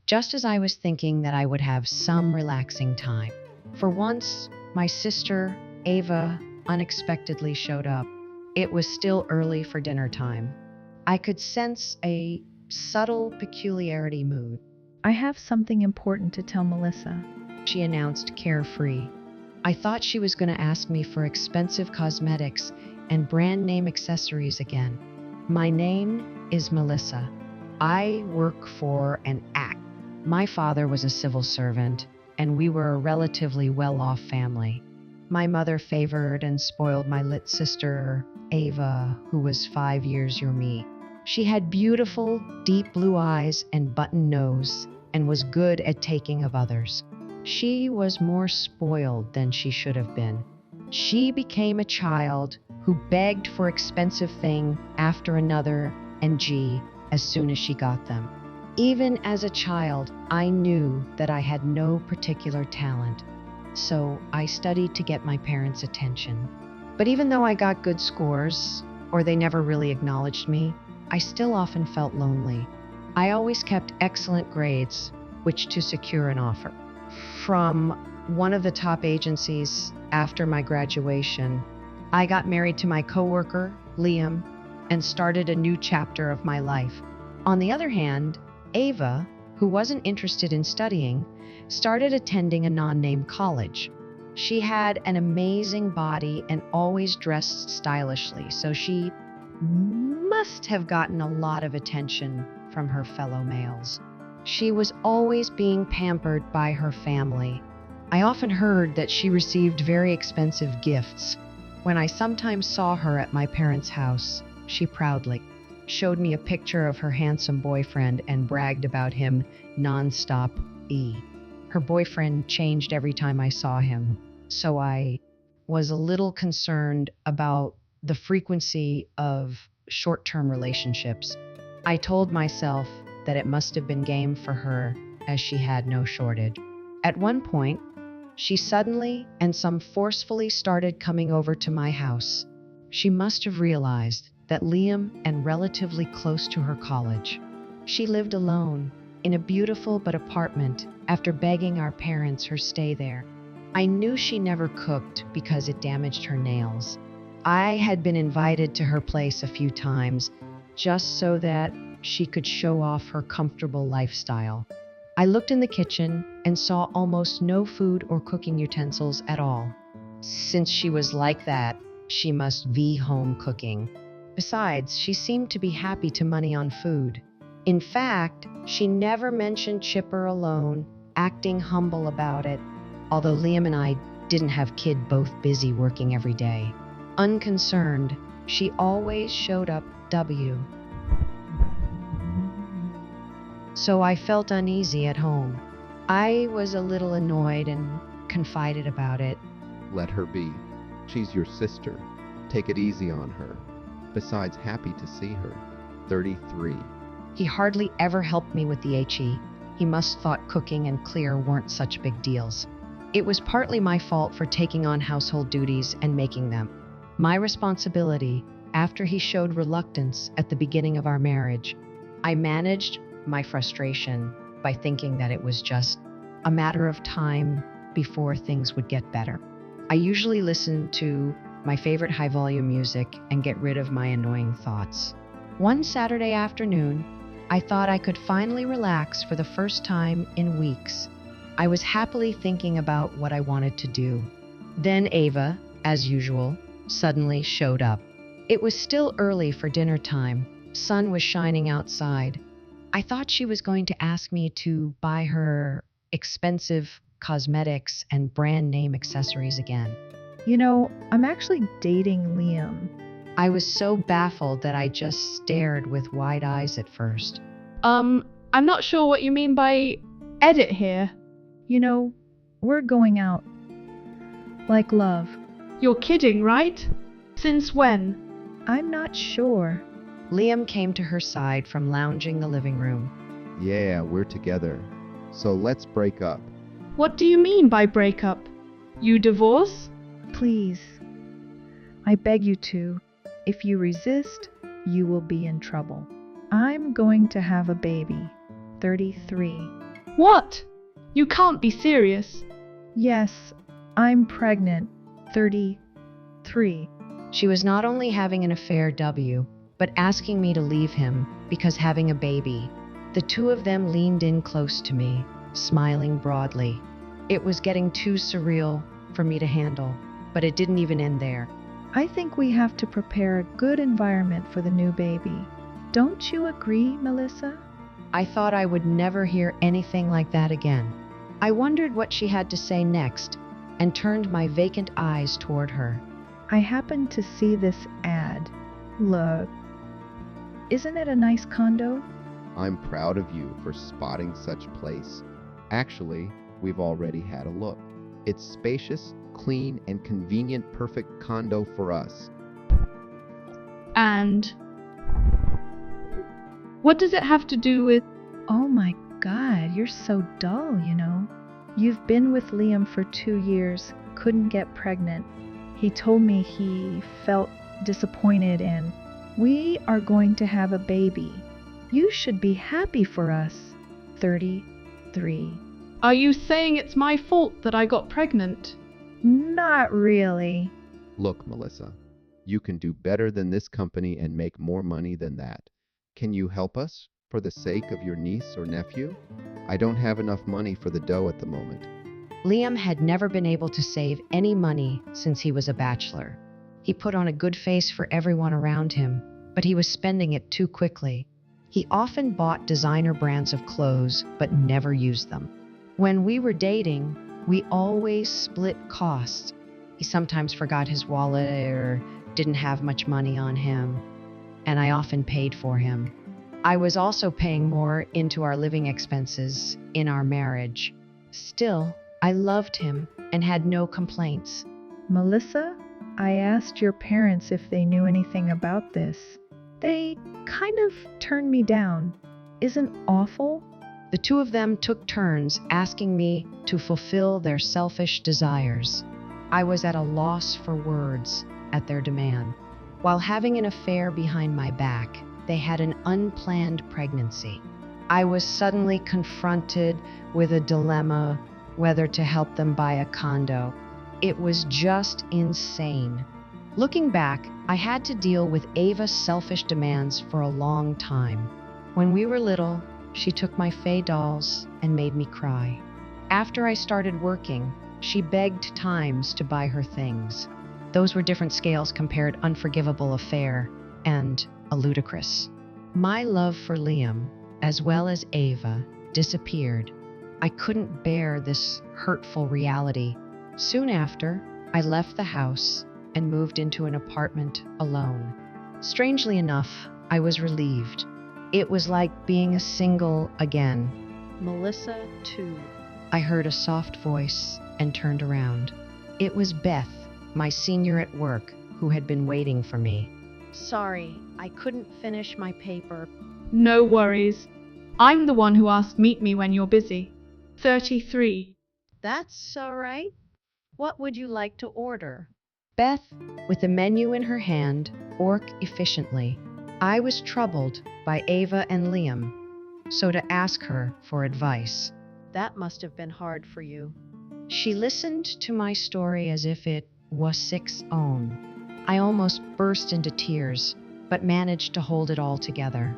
just as I was thinking that I would have some relaxing time. For once, my sister, Ava, unexpectedly showed up. It was still early for dinner time. I could sense a subtle peculiarity mood. I have something important to tell Melissa. She announced carefree. I thought she was going to ask me for expensive cosmetics and brand name accessories again. My name is Melissa. I work for an act. My father was a civil servant, and we were a relatively well-off family. My mother favored and spoiled my lit sister, Ava, who was 5 years your me. She had beautiful, deep blue eyes and button nose, and was good at taking of others. She was more spoiled than she should have been. She became a child who begged for expensive thing after another and as soon as she got them. Even as a child, I knew that I had no particular talent, so I studied to get my parents' attention. But even though I got good scores, or they never really acknowledged me, I still often felt lonely. I always kept excellent grades, which to secure an offer. From one of the top agencies after my graduation, I got married to my coworker, Liam, and started a new chapter of my life. On the other hand, Ava, who wasn't interested in studying, started attending a non-name college. She had an amazing body and always dressed stylishly, so she must have gotten a lot of attention from her fellow males. She was always being pampered by her family. I often heard that she received very expensive gifts. When I sometimes saw her at my parents' house, she proudly showed me a picture of her handsome boyfriend and bragged about him nonstop. Her boyfriend changed every time I saw him, so I was a little concerned about the frequency of short-term relationships. I told myself that it must have been game for her, as she had no shortage. At one point, she suddenly and some forcefully started coming over to my house. She must have realized that Liam and relatively close to her college. She lived alone in a beautiful but apartment after begging our parents her stay there. I knew she never cooked because it damaged her nails. I had been invited to her place a few times just so that she could show off her comfortable lifestyle. I looked in the kitchen and saw almost no food or cooking utensils at all. Since she was like that, she must be home cooking. Besides, she seemed to be happy to money on food. In fact, she never mentioned Chipper alone, acting humble about it, although Liam and I didn't have kid both busy working every day. Unconcerned, she always showed up So I felt uneasy at home. I was a little annoyed and confided about it. Let her be. She's your sister. Take it easy on her. Besides, happy to see her. 33. He hardly ever helped me with the HE. He must thought cooking and clear weren't such big deals. It was partly my fault for taking on household duties and making them my responsibility after he showed reluctance at the beginning of our marriage. I managed my frustration by thinking that it was just a matter of time before things would get better. I usually listen to my favorite high-volume music and get rid of my annoying thoughts. One Saturday afternoon, I thought I could finally relax for the first time in weeks. I was happily thinking about what I wanted to do. Then Ava, as usual, suddenly showed up. It was still early for dinner time. Sun was shining outside. I thought she was going to ask me to buy her expensive cosmetics and brand name accessories again. You know, I'm actually dating Liam. I was so baffled that I just stared with wide eyes at first. I'm not sure what you mean by edit here. You know, we're going out. Like love. You're kidding, right? Since when? I'm not sure. Liam came to her side from lounging the living room. Yeah, we're together. So let's break up. What do you mean by break up? You divorce? Please. I beg you to. If you resist, you will be in trouble. I'm going to have a baby. 33. What? You can't be serious. Yes, I'm pregnant. 33. She was not only having an affair, W, but asking me to leave him because having a baby. The two of them leaned in close to me, smiling broadly. It was getting too surreal for me to handle, but it didn't even end there. I think we have to prepare a good environment for the new baby. Don't you agree, Melissa? I thought I would never hear anything like that again. I wondered what she had to say next and turned my vacant eyes toward her. I happened to see this ad. Look. Isn't it a nice condo? I'm proud of you for spotting such place. Actually, we've already had a look. It's spacious, clean, and convenient, perfect condo for us. And what does it have to do with... Oh my God, you're so dull, you know. You've been with Liam for 2 years, couldn't get pregnant. He told me he felt disappointed and we are going to have a baby. You should be happy for us. 33. Are you saying it's my fault that I got pregnant? Not really. Look, Melissa, you can do better than this company and make more money than that. Can you help us for the sake of your niece or nephew? I don't have enough money for the dough at the moment. Liam had never been able to save any money since he was a bachelor. He put on a good face for everyone around him, but he was spending it too quickly. He often bought designer brands of clothes, but never used them. When we were dating, we always split costs. He sometimes forgot his wallet or didn't have much money on him, and I often paid for him. I was also paying more into our living expenses in our marriage. Still, I loved him and had no complaints. Melissa, I asked your parents if they knew anything about this. They kind of turned me down. Isn't awful? The two of them took turns asking me to fulfill their selfish desires. I was at a loss for words at their demand. While having an affair behind my back, they had an unplanned pregnancy. I was suddenly confronted with a dilemma whether to help them buy a condo. It was just insane. Looking back, I had to deal with Ava's selfish demands for a long time. When we were little, she took my Faye dolls and made me cry. After I started working, she begged times to buy her things. Those were different scales compared unforgivable affair and a ludicrous. My love for Liam, as well as Ava, disappeared. I couldn't bear this hurtful reality. Soon after, I left the house and moved into an apartment alone. Strangely enough, I was relieved. It was like being a single again. Melissa, too. I heard a soft voice and turned around. It was Beth, my senior at work, who had been waiting for me. Sorry, I couldn't finish my paper. No worries. I'm the one who asked meet me when you're busy. 33. That's all right. What would you like to order? Beth, with the menu in her hand, worked efficiently. I was troubled by Ava and Liam, so to ask her for advice. That must have been hard for you. She listened to my story as if it was six own. I almost burst into tears, but managed to hold it all together.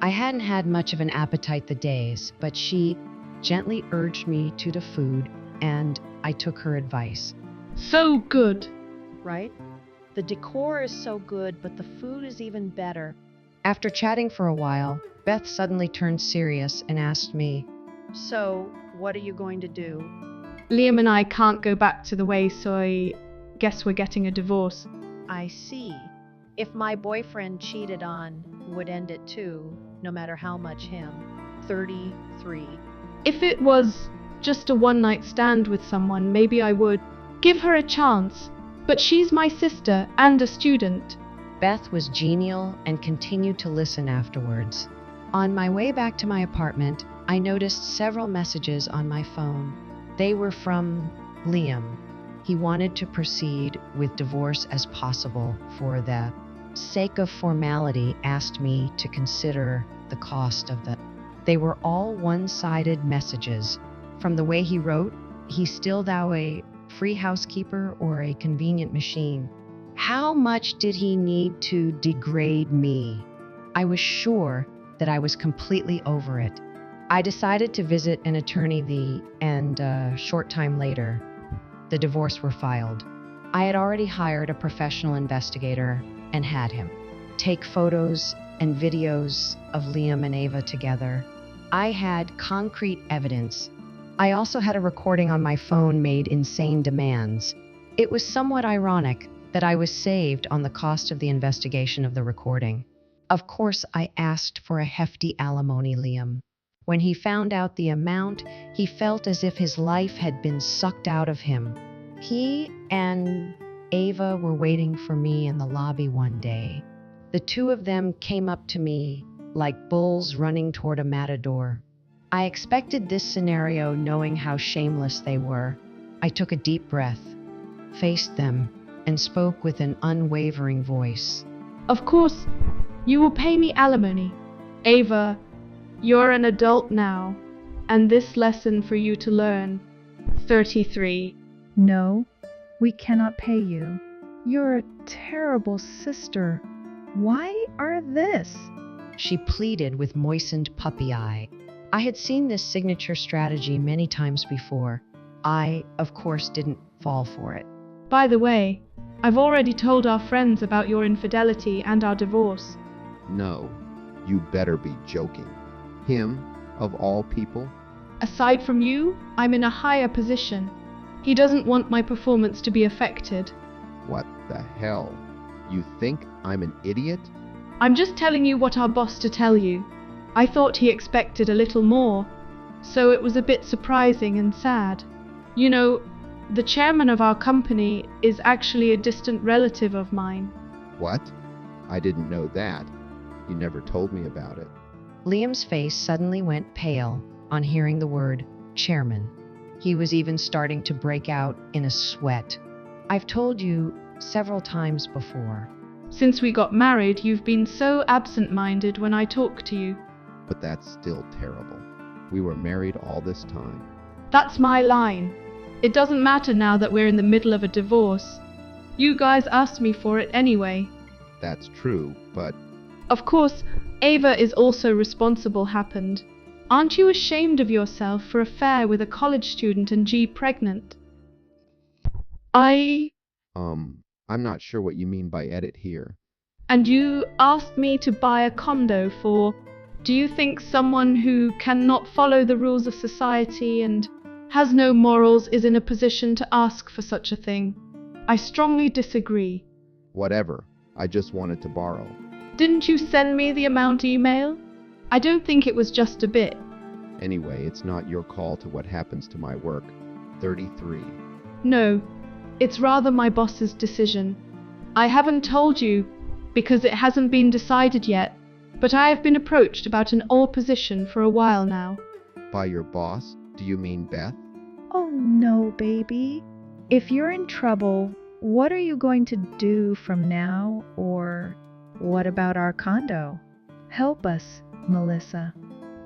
I hadn't had much of an appetite the days, but she gently urged me to the food, and I took her advice. So good. Right? The decor is so good, but the food is even better. After chatting for a while, Beth suddenly turned serious and asked me, So, what are you going to do? Liam and I can't go back to the way, so I guess we're getting a divorce. I see. If my boyfriend cheated on, would end it too, no matter how much him. 33. If it was just a one-night stand with someone, maybe I would give her a chance. But she's my sister and a student. Beth was genial and continued to listen afterwards. On my way back to my apartment, I noticed several messages on my phone. They were from Liam. He wanted to proceed with divorce as possible. For the sake of formality, asked me to consider the cost of the... They were all one-sided messages. From the way he wrote, "He's still thou a free housekeeper or a convenient machine." How much did he need to degrade me? I was sure that I was completely over it. I decided to visit an attorney and a short time later, the divorce were filed. I had already hired a professional investigator and had him take photos and videos of Liam and Ava together. I had concrete evidence. I also had a recording on my phone made insane demands. It was somewhat ironic that I was saved on the cost of the investigation of the recording. Of course, I asked for a hefty alimony, Liam. When he found out the amount, he felt as if his life had been sucked out of him. He and Ava were waiting for me in the lobby one day. The two of them came up to me like bulls running toward a matador. I expected this scenario knowing how shameless they were. I took a deep breath, faced them, and spoke with an unwavering voice. Of course, you will pay me alimony. Ava, you're an adult now, and this lesson for you to learn. 33. No, we cannot pay you. You're a terrible sister. Why are this? She pleaded with moistened puppy eye. I had seen this signature strategy many times before. I, of course, didn't fall for it. By the way, I've already told our friends about your infidelity and our divorce. No, you better be joking. Him, of all people? Aside from you, I'm in a higher position. He doesn't want my performance to be affected. What the hell? You think I'm an idiot? I'm just telling you what our boss to tell you. I thought he expected a little more, so it was a bit surprising and sad. You know, the chairman of our company is actually a distant relative of mine. What? I didn't know that. You never told me about it. Liam's face suddenly went pale on hearing the word chairman. He was even starting to break out in a sweat. I've told you several times before. Since we got married, you've been so absent-minded when I talk to you. But that's still terrible. We were married all this time. That's my line. It doesn't matter now that we're in the middle of a divorce. You guys asked me for it anyway. That's true, but Of course, Ava is also responsible happened. Aren't you ashamed of yourself for affair with a college student and G pregnant? I'm not sure what you mean by edit here. And you asked me to buy a condo for... Do you think someone who cannot follow the rules of society and has no morals is in a position to ask for such a thing? I strongly disagree. Whatever. I just wanted to borrow. Didn't you send me the amount email? I don't think it was just a bit. Anyway, it's not your call to what happens to my work. 33. No, it's rather my boss's decision. I haven't told you because it hasn't been decided yet, but I have been approached about an old position for a while now. By your boss? Do you mean Beth? Oh no, baby. If you're in trouble, what are you going to do from now? Or what about our condo? Help us, Melissa.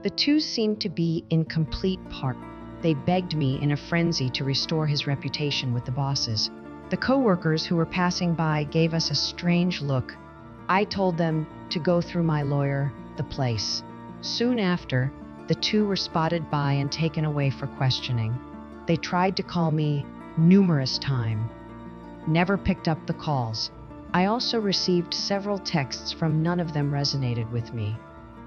The two seemed to be in complete part. They begged me in a frenzy to restore his reputation with the bosses. The co-workers who were passing by gave us a strange look. I told them to go through my lawyer, the place. Soon after, the two were spotted by and taken away for questioning. They tried to call me numerous times. Never picked up the calls. I also received several texts from none of them resonated with me.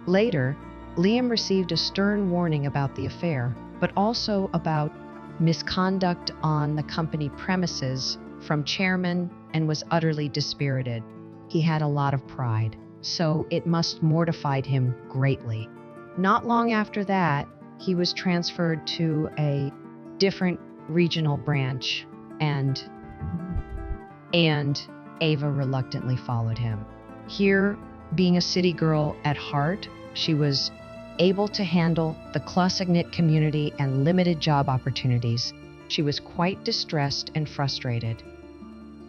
Later, Liam received a stern warning about the affair, but also about misconduct on the company premises from chairman and was utterly dispirited. He had a lot of pride, so it must mortified him greatly. Not long after that, he was transferred to a different regional branch, and Ava reluctantly followed him. Here, being a city girl at heart, she was able to handle the close-knit community and limited job opportunities. She was quite distressed and frustrated.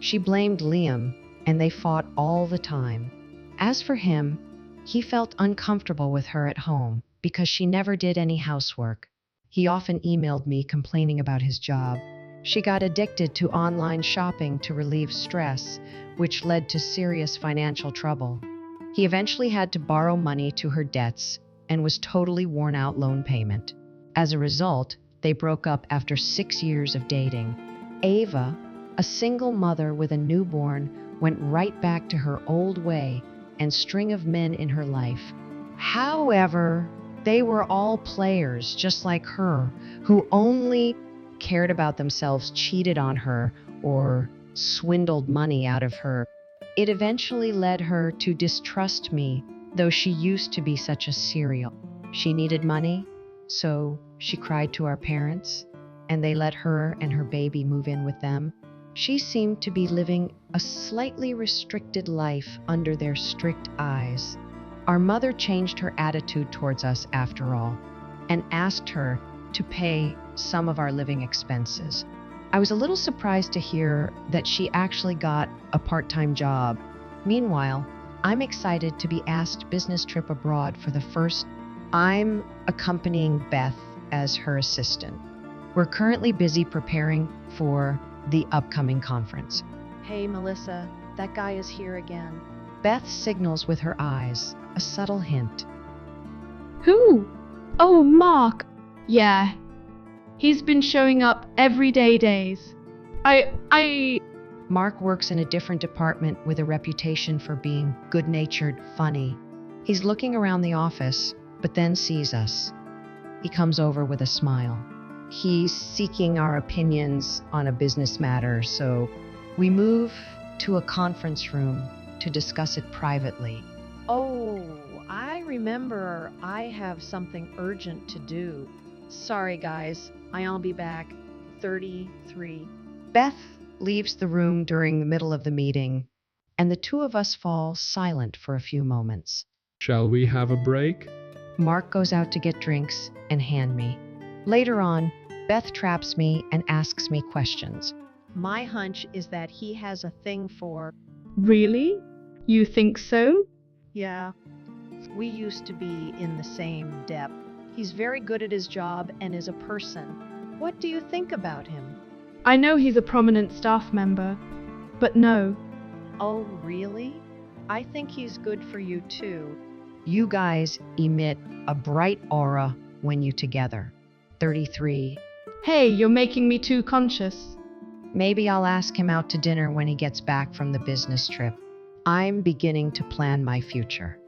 She blamed Liam, and they fought all the time. As for him, he felt uncomfortable with her at home. because she never did any housework. He often emailed me complaining about his job. She got addicted to online shopping to relieve stress, which led to serious financial trouble. He eventually had to borrow money to her debts and was totally worn out loan payment. As a result, they broke up after 6 years of dating. Ava, a single mother with a newborn, went right back to her old way and string of men in her life. However, they were all players just like her, who only cared about themselves, cheated on her, or swindled money out of her. It eventually led her to distrust me, though she used to be such a serial. She needed money, so she cried to our parents, and they let her and her baby move in with them. She seemed to be living a slightly restricted life under their strict eyes. Our mother changed her attitude towards us after all, and asked her to pay some of our living expenses. I was a little surprised to hear that she actually got a part-time job. Meanwhile, I'm excited to be asked business trip abroad for the first. I'm accompanying Beth as her assistant. We're currently busy preparing for the upcoming conference. Hey, Melissa, that guy is here again. Beth signals with her eyes, a subtle hint. Who? Oh, Mark. Yeah. He's been showing up every days. Mark works in a different department with a reputation for being good-natured, funny. He's looking around the office, but then sees us. He comes over with a smile. He's seeking our opinions on a business matter, so we move to a conference room to discuss it privately. Oh, I remember I have something urgent to do. Sorry, guys. I'll be back. 33. Beth leaves the room during the middle of the meeting, and the two of us fall silent for a few moments. Shall we have a break? Mark goes out to get drinks and hand me. Later on, Beth traps me and asks me questions. My hunch is that he has a thing for. Really? You think so? Yeah. We used to be in the same dep. He's very good at his job and is a person. What do you think about him? I know he's a prominent staff member, but no. Oh, really? I think he's good for you too. You guys emit a bright aura when you together. 33. Hey, you're making me too conscious. Maybe I'll ask him out to dinner when he gets back from the business trip. I'm beginning to plan my future.